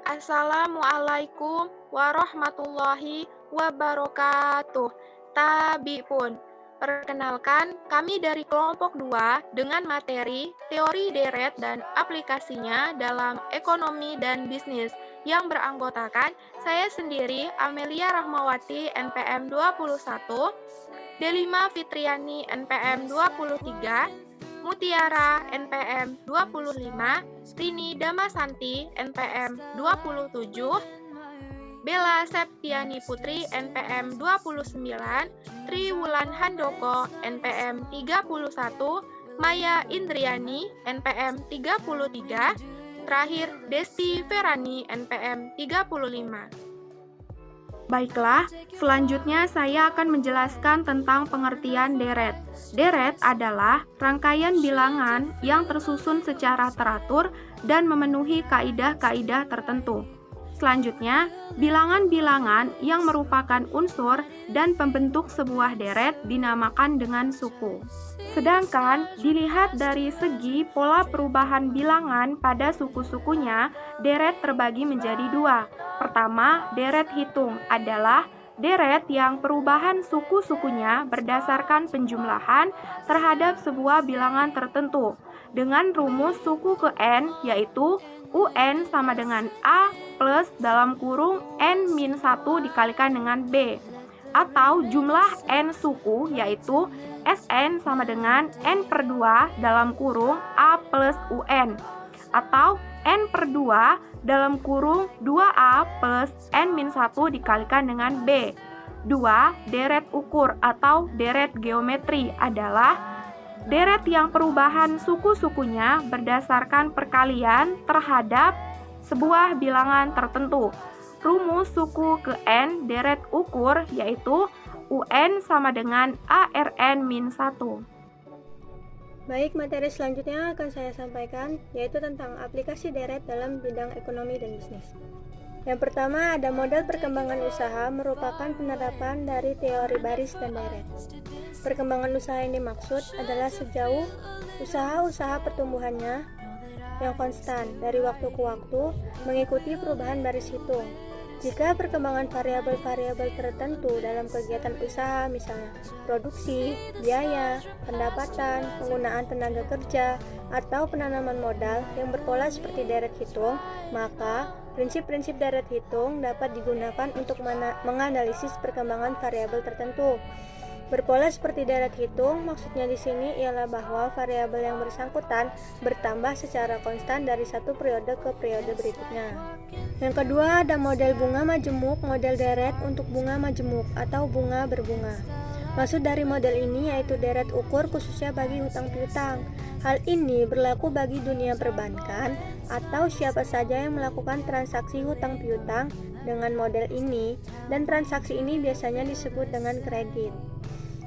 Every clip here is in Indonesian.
Assalamualaikum warahmatullahi wabarakatuh. Tabi pun. Perkenalkan, kami dari kelompok 2 dengan materi teori deret dan aplikasinya dalam ekonomi dan bisnis yang beranggotakan saya sendiri Amelia Rahmawati NPM 21, Delima Fitriani NPM 23, Mutiara NPM 25, Rini Damasanti NPM 27, Bella Septiani Putri NPM 29, Triwulan Handoko NPM 31, Maya Indriani NPM 33, terakhir Desti Ferani NPM 35. Baiklah, selanjutnya saya akan menjelaskan tentang pengertian deret. Deret adalah rangkaian bilangan yang tersusun secara teratur dan memenuhi kaidah-kaidah tertentu. Selanjutnya, bilangan-bilangan yang merupakan unsur dan pembentuk sebuah deret dinamakan dengan suku. Sedangkan dilihat dari segi pola perubahan bilangan pada suku-sukunya, deret terbagi menjadi dua. Pertama, deret hitung adalah deret yang perubahan suku-sukunya berdasarkan penjumlahan terhadap sebuah bilangan tertentu dengan rumus suku ke n, yaitu UN sama dengan A plus dalam kurung N-1 dikalikan dengan B, atau jumlah N suku yaitu Sn sama dengan N/2 dalam kurung A plus UN, atau N/2 dalam kurung 2A plus N-1 dikalikan dengan B. 2. Deret ukur atau deret geometri adalah deret yang perubahan suku-sukunya berdasarkan perkalian terhadap sebuah bilangan tertentu. Rumus suku ke N deret ukur yaitu UN sama dengan ARN-1. Baik, materi selanjutnya akan saya sampaikan yaitu tentang aplikasi deret dalam bidang ekonomi dan bisnis. Yang pertama, ada model perkembangan usaha merupakan penerapan dari teori baris dan deret. Perkembangan usaha yang dimaksud adalah sejauh usaha-usaha pertumbuhannya yang konstan dari waktu ke waktu mengikuti perubahan baris hitung. Jika perkembangan variabel-variabel tertentu dalam kegiatan usaha, misalnya produksi, biaya, pendapatan, penggunaan tenaga kerja, atau penanaman modal yang berpola seperti deret hitung, maka prinsip-prinsip deret hitung dapat digunakan untuk menganalisis perkembangan variabel tertentu. Berpola seperti deret hitung, maksudnya di sini ialah bahwa variabel yang bersangkutan bertambah secara konstan dari satu periode ke periode berikutnya. Yang kedua, ada model bunga majemuk, model deret untuk bunga majemuk atau bunga berbunga. Maksud dari model ini yaitu deret ukur khususnya bagi hutang piutang. Hal ini berlaku bagi dunia perbankan atau siapa saja yang melakukan transaksi hutang piutang dengan model ini, dan transaksi ini biasanya disebut dengan kredit.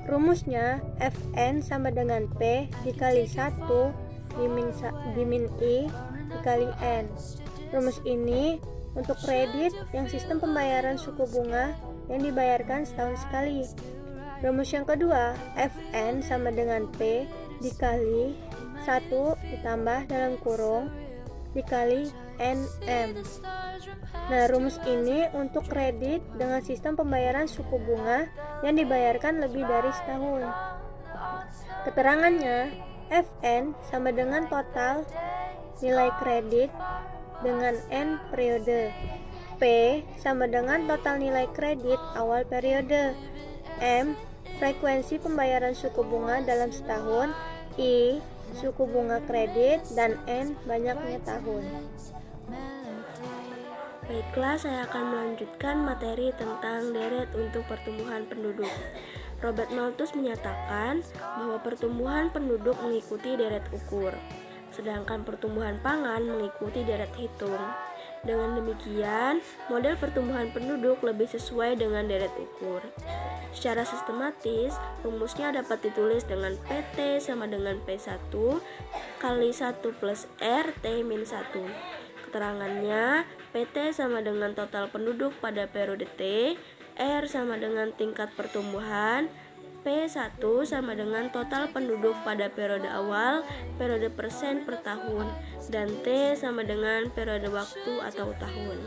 Rumusnya Fn sama dengan P dikali 1 dimin I dikali N. Rumus ini untuk kredit yang sistem pembayaran suku bunga yang dibayarkan setahun sekali. Rumus yang kedua, Fn sama dengan P dikali 1 ditambah dalam kurung dikali NM. Nah, rumus ini untuk kredit dengan sistem pembayaran suku bunga yang dibayarkan lebih dari setahun. Keterangannya, Fn sama dengan total nilai kredit dengan N periode. P sama dengan total nilai kredit awal periode. M frekuensi pembayaran suku bunga dalam setahun. I suku bunga kredit, dan N banyaknya tahun. Baiklah, saya akan melanjutkan materi tentang deret untuk pertumbuhan penduduk. Robert Malthus menyatakan bahwa pertumbuhan penduduk mengikuti deret ukur, sedangkan pertumbuhan pangan mengikuti deret hitung. Dengan demikian, model pertumbuhan penduduk lebih sesuai dengan deret ukur. Secara sistematis, rumusnya dapat ditulis dengan PT sama dengan P1 kali 1 plus R T-1. Keterangannya, PT sama dengan total penduduk pada periode T, R sama dengan tingkat pertumbuhan, P1 sama dengan total penduduk pada periode awal, periode persen per tahun, dan T sama dengan periode waktu atau tahun.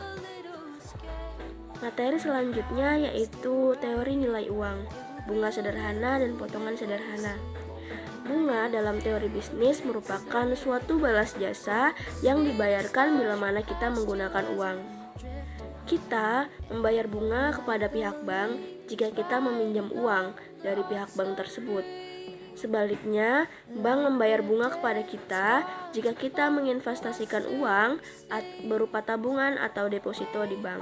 Materi selanjutnya yaitu teori nilai uang, bunga sederhana dan potongan sederhana. Bunga dalam teori bisnis merupakan suatu balas jasa yang dibayarkan bila mana kita menggunakan uang. Kita membayar bunga kepada pihak bank jika kita meminjam uang dari pihak bank tersebut. Sebaliknya, bank membayar bunga kepada kita jika kita menginvestasikan uang berupa tabungan atau deposito di bank.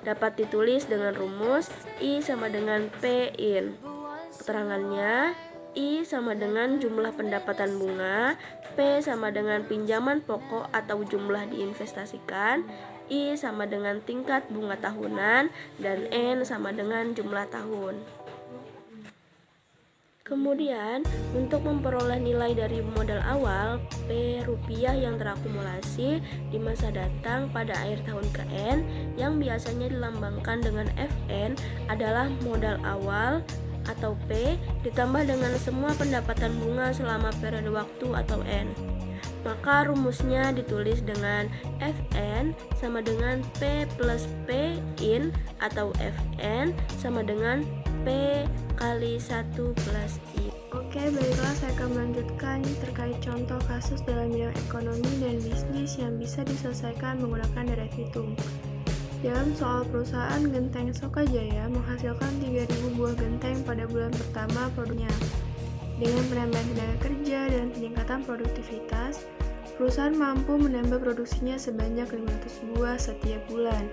Dapat ditulis dengan rumus I sama dengan P in. Keterangannya, I sama dengan jumlah pendapatan bunga, P sama dengan pinjaman pokok atau jumlah diinvestasikan, I sama dengan tingkat bunga tahunan, dan N sama dengan jumlah tahun. Kemudian, untuk memperoleh nilai dari modal awal, P rupiah yang terakumulasi di masa datang pada akhir tahun ke N, yang biasanya dilambangkan dengan Fn, adalah modal awal atau P ditambah dengan semua pendapatan bunga selama periode waktu atau N. Maka rumusnya ditulis dengan Fn sama dengan P plus P in atau Fn sama dengan P kali 1 plus I. Oke, baiklah saya akan melanjutkan terkait contoh kasus dalam bidang ekonomi dan bisnis yang bisa diselesaikan menggunakan deret hitung. Dalam soal perusahaan Genteng Sokajaya menghasilkan 3.000 buah genteng pada bulan pertama produknya. Dengan penambahan tenaga kerja dan peningkatan produktivitas, perusahaan mampu menambah produksinya sebanyak 500 buah setiap bulan.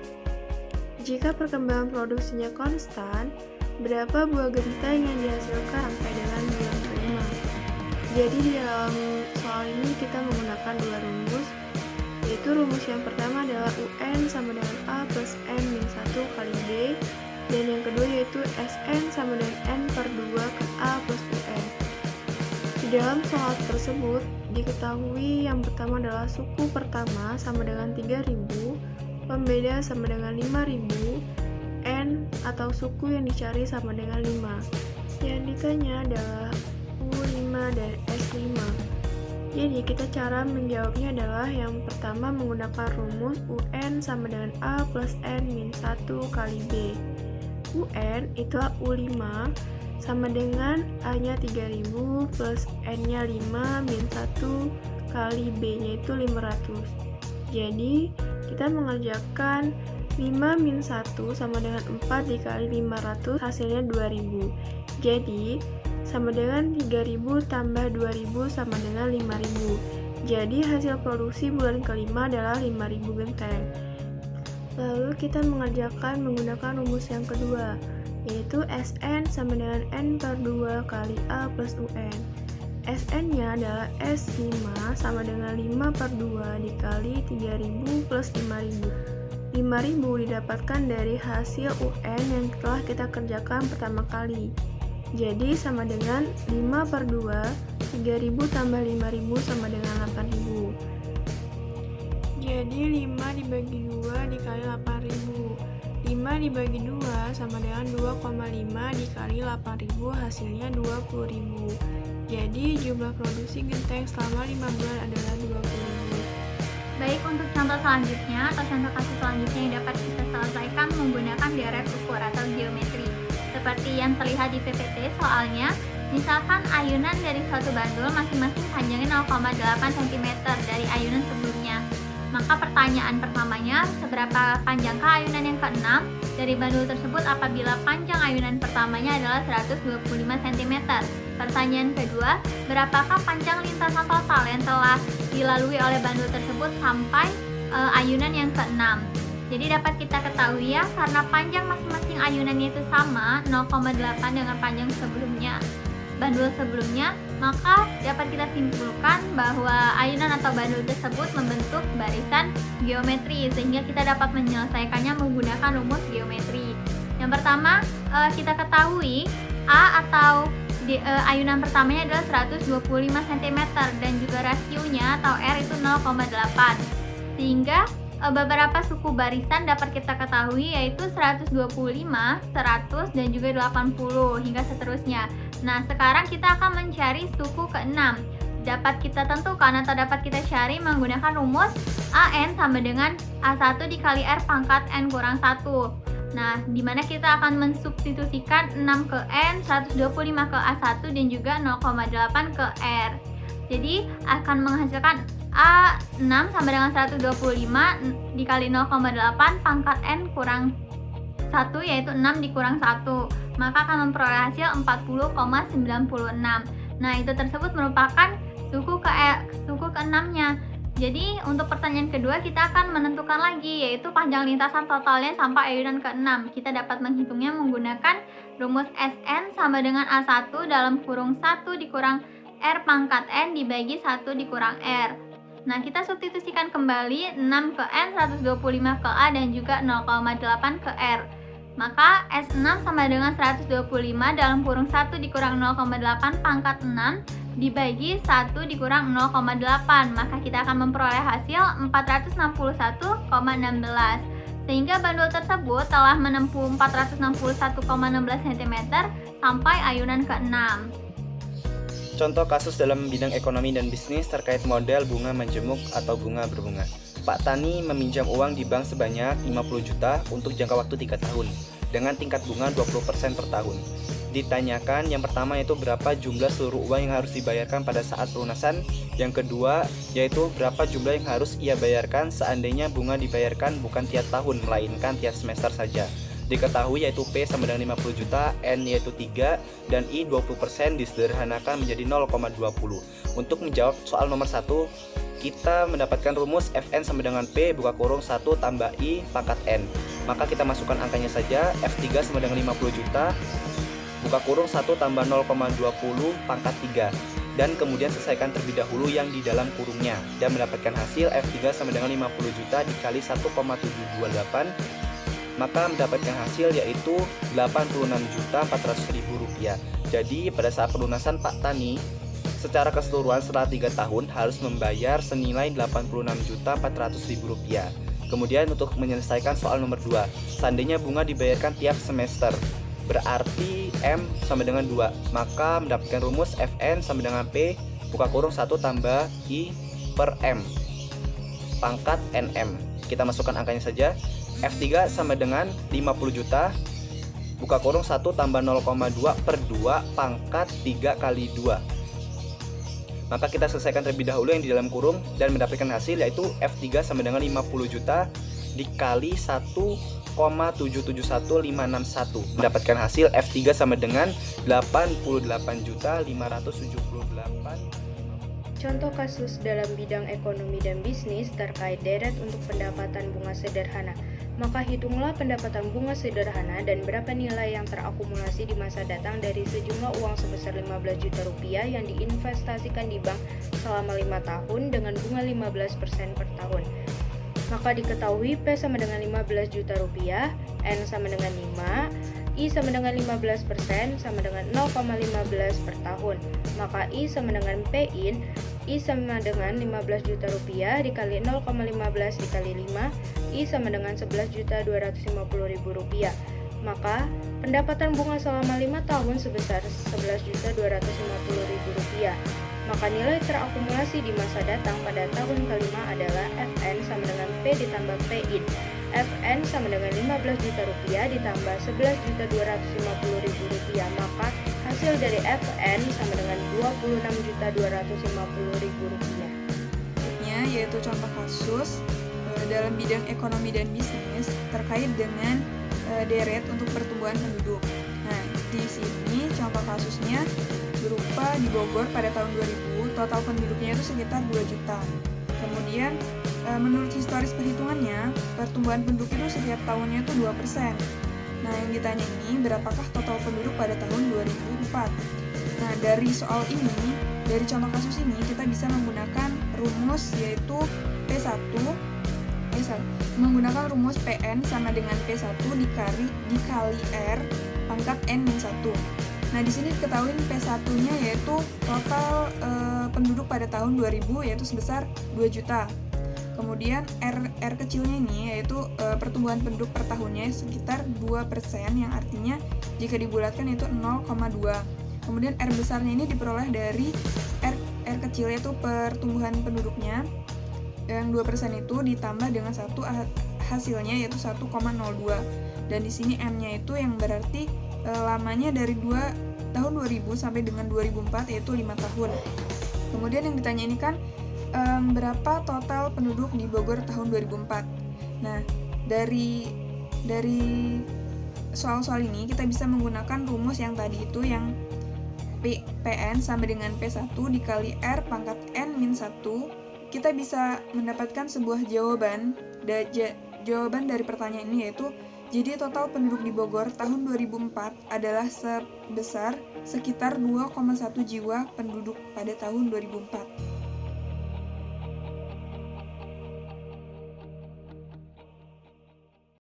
Jika perkembangan produksinya konstan, berapa buah genteng yang dihasilkan sampai dengan bulan kelima? Jadi di dalam soal ini kita menggunakan dua rumus, yaitu rumus yang pertama adalah UN sama dengan A plus N min 1 kali B, dan yang kedua yaitu SN sama dengan N per 2 ke A plus UN. Di dalam soal tersebut, diketahui yang pertama adalah suku pertama sama dengan 3.000, pembeda sama dengan 5.000, N atau suku yang dicari sama dengan 5. Yang ditanya adalah U5 dan S5. Jadi kita cara menjawabnya adalah yang pertama menggunakan rumus UN sama dengan A plus N min 1 kali B. UN itu U5 sama dengan A-nya 3.000 plus N-nya 5 min 1 kali B-nya itu 500. Jadi kita mengerjakan 5 min 1 sama dengan 4 dikali 500 hasilnya 2000. Jadi sama dengan 3000 tambah 2000 sama dengan 5000. Jadi hasil produksi bulan kelima adalah 5000 genteng. Lalu kita mengerjakan menggunakan rumus yang kedua, yaitu Sn sama dengan N per 2 kali A plus UN. Sn-nya adalah S5 sama dengan 5 per 2 dikali 3000 plus 5000. 5000 didapatkan dari hasil UN yang telah kita kerjakan pertama kali. Jadi sama dengan 5 per 2, 3000 tambah 5000 sama dengan 8000. Jadi 5 dibagi 2 dikali 8000. 5 dibagi 2 sama dengan 2,5 dikali 8000 hasilnya 20.000. Jadi jumlah produksi genteng selama 5 bulan adalah 20.000. Baik, untuk contoh selanjutnya atau contoh kasus selanjutnya yang dapat kita selesaikan menggunakan deret ukur atau geometri. Seperti yang terlihat di PPT soalnya, misalkan ayunan dari suatu bandul masing-masing panjangnya 0,8 cm dari ayunan sebelumnya. Maka pertanyaan pertamanya, seberapa panjangkah ayunan yang ke-6 dari bandul tersebut apabila panjang ayunan pertamanya adalah 125 cm? Pertanyaan kedua, berapakah panjang lintasan total yang telah dilalui oleh bandul tersebut sampai ayunan yang ke-6? Jadi dapat kita ketahui ya, karena panjang masing-masing ayunannya itu sama 0,8 dengan panjang sebelumnya, bandul sebelumnya, maka dapat kita simpulkan bahwa ayunan atau bandul tersebut membentuk barisan geometri, sehingga kita dapat menyelesaikannya menggunakan rumus geometri. Yang pertama, kita ketahui A atau ayunan pertamanya adalah 125 cm dan juga rasionya atau R itu 0,8, sehingga beberapa suku barisan dapat kita ketahui yaitu 125, 100, dan juga 80 hingga seterusnya. Nah, sekarang kita akan mencari suku ke-6. Dapat kita tentukan atau dapat kita cari menggunakan rumus AN sama dengan A1 dikali R pangkat N kurang 1. Nah, di mana kita akan mensubstitusikan 6 ke N, 125 ke A1, dan juga 0,8 ke R. Jadi, akan menghasilkan A6 sama dengan 125 dikali 0,8 pangkat N kurang 1, yaitu 6 dikurang 1. Maka akan memperoleh hasil 40,96. Nah, itu tersebut merupakan suku ke-6-nya. Jadi, untuk pertanyaan kedua kita akan menentukan lagi, yaitu panjang lintasan totalnya sampai ayunan ke-6. Kita dapat menghitungnya menggunakan rumus SN sama dengan A1 dalam kurung 1 dikurang R pangkat N dibagi 1 dikurang R. Nah, kita substitusikan kembali 6 ke N, 125 ke A, dan juga 0,8 ke R. Maka S6 sama dengan 125 dalam kurung 1 dikurang 0,8 pangkat 6 dibagi 1 dikurang 0,8. Maka kita akan memperoleh hasil 461,16. Sehingga bandul tersebut telah menempuh 461,16 cm sampai ayunan ke-6. Contoh kasus dalam bidang ekonomi dan bisnis terkait model bunga menjemuk atau bunga berbunga. Pak Tani meminjam uang di bank sebanyak 50 juta untuk jangka waktu 3 tahun dengan tingkat bunga 20% per tahun. Ditanyakan yang pertama yaitu berapa jumlah seluruh uang yang harus dibayarkan pada saat pelunasan. Yang kedua yaitu berapa jumlah yang harus ia bayarkan seandainya bunga dibayarkan bukan tiap tahun melainkan tiap semester saja. Diketahui yaitu P sama dengan 50 juta, N yaitu 3, dan I 20% disederhanakan menjadi 0,20. Untuk menjawab soal nomor 1, kita mendapatkan rumus Fn sama dengan P buka kurung 1 tambah I pangkat N. Maka kita masukkan angkanya saja, F3 sama dengan 50 juta, buka kurung 1 tambah 0,20 pangkat 3. Dan kemudian selesaikan terlebih dahulu yang di dalam kurungnya. Dan mendapatkan hasil F3 sama dengan 50 juta dikali 1,728. Maka mendapatkan hasil yaitu Rp86.400.000. Jadi pada saat pelunasan Pak Tani secara keseluruhan setelah 3 tahun harus membayar senilai Rp86.400.000. Kemudian untuk menyelesaikan soal nomor 2, seandainya bunga dibayarkan tiap semester, berarti M sama dengan 2. Maka mendapatkan rumus Fn sama dengan P buka kurung 1 tambah I per M pangkat NM. Kita masukkan angkanya saja. F3 sama dengan 50 juta buka kurung 1 tambah 0,2 per 2 pangkat 3 kali 2. Maka kita selesaikan terlebih dahulu yang di dalam kurung dan mendapatkan hasil yaitu F3 sama dengan 50 juta dikali 1,771561. Mendapatkan hasil F3 sama dengan 88.578. Contoh kasus dalam bidang ekonomi dan bisnis terkait deret untuk pendapatan bunga sederhana. Maka hitunglah pendapatan bunga sederhana dan berapa nilai yang terakumulasi di masa datang dari sejumlah uang sebesar 15 juta rupiah yang diinvestasikan di bank selama 5 tahun dengan bunga 15% per tahun. Maka diketahui P sama dengan 15 juta rupiah, N sama dengan 5, I sama dengan 15% sama dengan 0,15 per tahun. Maka I sama dengan P-in, I sama dengan 15 juta rupiah dikali 0,15 dikali 5, I sama dengan 11.250.000 rupiah. Maka pendapatan bunga selama 5 tahun sebesar 11.250.000 rupiah. Maka nilai terakumulasi di masa datang pada tahun kelima adalah Fn sama dengan P ditambah P-in. Fn sama dengan 15 juta rupiah ditambah 11.250.000 rupiah. Maka hasil dari Fn sama dengan 26.250.000 rupiah. Berikutnya yaitu contoh kasus dalam bidang ekonomi dan bisnis terkait dengan deret untuk pertumbuhan penduduk. Nah, di sini contoh kasusnya berupa di Bogor pada tahun 2000 total penduduknya itu sekitar 2 juta. Kemudian menurut historis perhitungannya pertumbuhan penduduk itu setiap tahunnya itu 2%. Nah, yang ditanya ini berapakah total penduduk pada tahun 2004. Nah, dari soal ini, dari contoh kasus ini kita bisa menggunakan rumus yaitu P1 menggunakan rumus PN sama dengan P1 dikali R pangkat N-1. Nah, di sini diketahui P1-nya yaitu total penduduk pada tahun 2000 yaitu sebesar 2 juta. Kemudian R kecilnya ini yaitu pertumbuhan penduduk per tahunnya sekitar 2%, yang artinya jika dibulatkan itu 0,2. Kemudian R besarnya ini diperoleh dari R kecil yaitu pertumbuhan penduduknya yang 2% itu ditambah dengan satu hasilnya yaitu 1,02. Dan di sini M-nya itu yang berarti lamanya dari tahun 2000 sampai dengan 2004 yaitu 5 tahun. Kemudian yang ditanya ini kan berapa total penduduk di Bogor tahun 2004. Nah, dari soal-soal ini kita bisa menggunakan rumus yang tadi itu, yang PN sama dengan P1 dikali R pangkat N min 1. Kita bisa mendapatkan sebuah jawaban dari pertanyaan ini, yaitu jadi total penduduk di Bogor tahun 2004 adalah sebesar sekitar 2,1 jiwa penduduk pada tahun 2004.